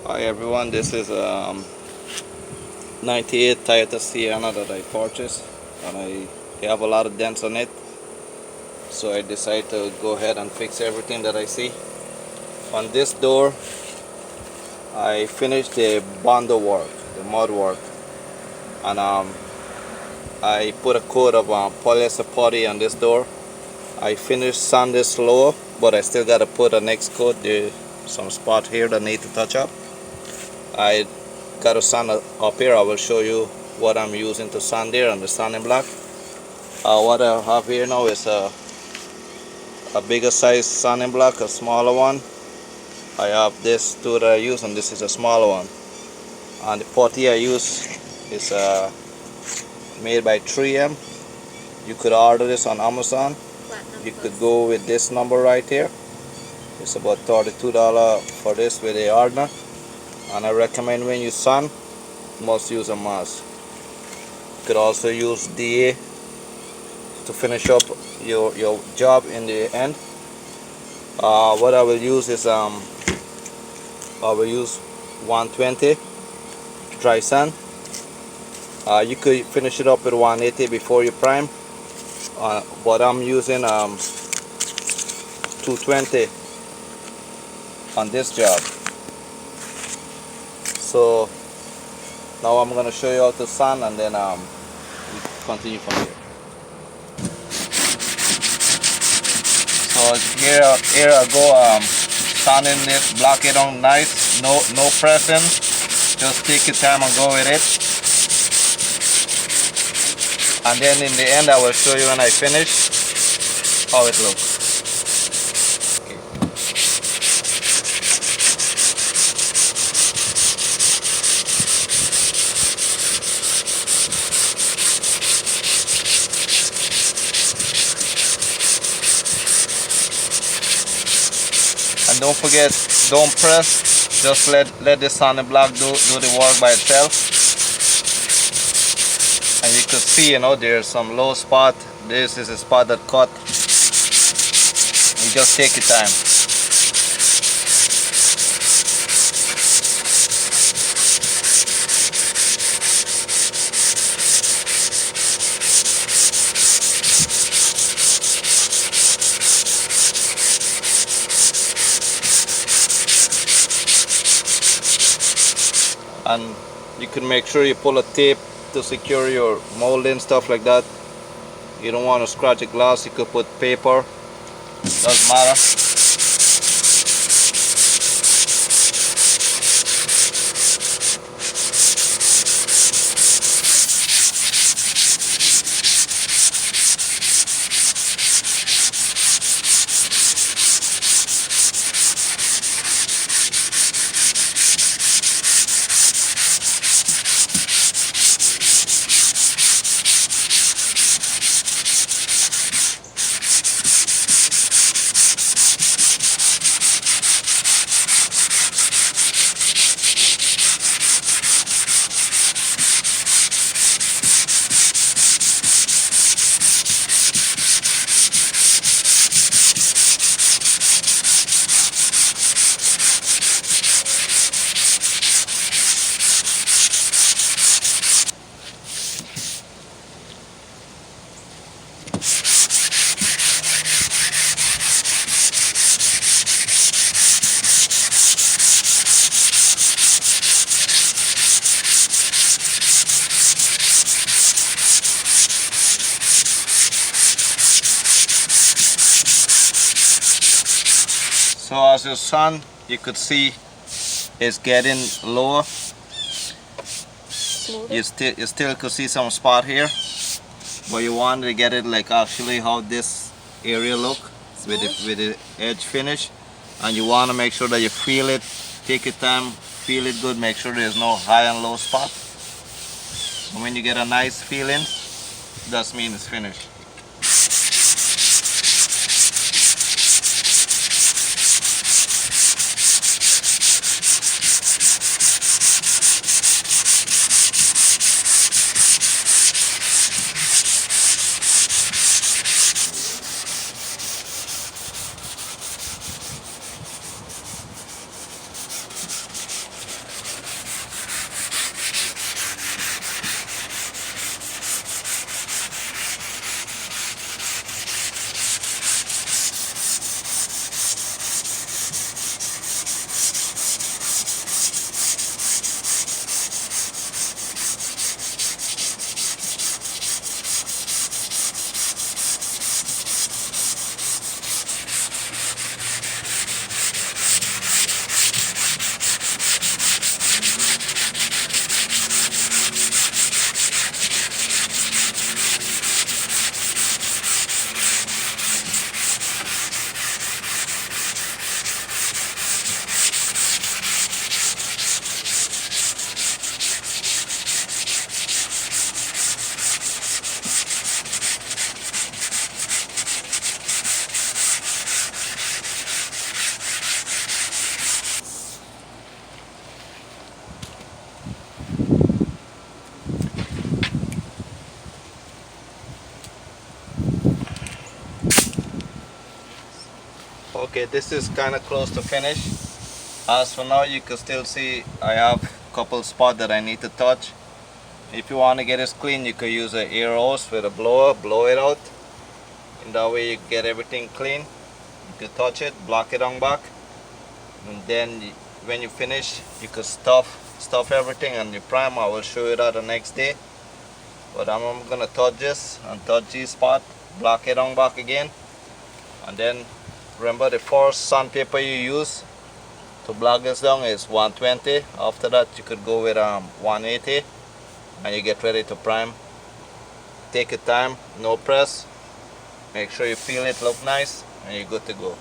Hi everyone, this is 98 Toyota Sienna that I purchased, and I have a lot of dents on it, so I decided to go ahead and fix everything that I see. On this door, I finished the bondo work, the mud work, and I put a coat of polyester putty on this door. I finished sand this lower, but I still gotta put a next coat. There's some spot here that need to touch up. I got to sand up here. I will show you what I'm using to sand there on the sanding block. What I have here now is a bigger size sanding block, a smaller one. I have this two that I use, and this is a smaller one. And the putty I use is made by 3M. You could order this on Amazon. You could go with this number right here. It's about $32 for this with the hardener. And I recommend when you sand, you must use a mask. You could also use DA to finish up your job in the end. What I will use is I will use 120 dry sand. You could finish it up with 180 before you prime, but I'm using 220 on this job. So now I'm gonna show you how to sand, and then we continue from here. So here I go sanding this, block it on nice, no pressing, just take your time and go with it. And then in the end I will show you when I finish how it looks. And don't forget, don't press, just let the sanding block do the work by itself. And you could see, there's some low spot. This is a spot that cut. You just take your time. And you can make sure you pull a tape to secure your molding, stuff like that. You don't want to scratch a glass, you could put paper, doesn't matter. So as your sand, you could see it's getting lower. You still could see some spot here, but you want to get it like actually how this area look with the edge finish, and you want to make sure that you feel it. Take your time, feel it good. Make sure there's no high and low spot. And when you get a nice feeling, that means it's finished. Okay, this is kind of close to finish. As for now, you can still see I have a couple spots that I need to touch. If you want to get it clean, you could use an air hose with a blower, blow it out, and that way you get everything clean. You could touch it, block it on back, and then when you finish, you could stuff everything and you prime. I will show you that the next day. But I'm gonna touch this and touch this spot, block it on back again, and then remember the first sandpaper you use to block this down is 120. After that, you could go with 180, and you get ready to prime. Take your time, no press. Make sure you feel it look nice, and you're good to go.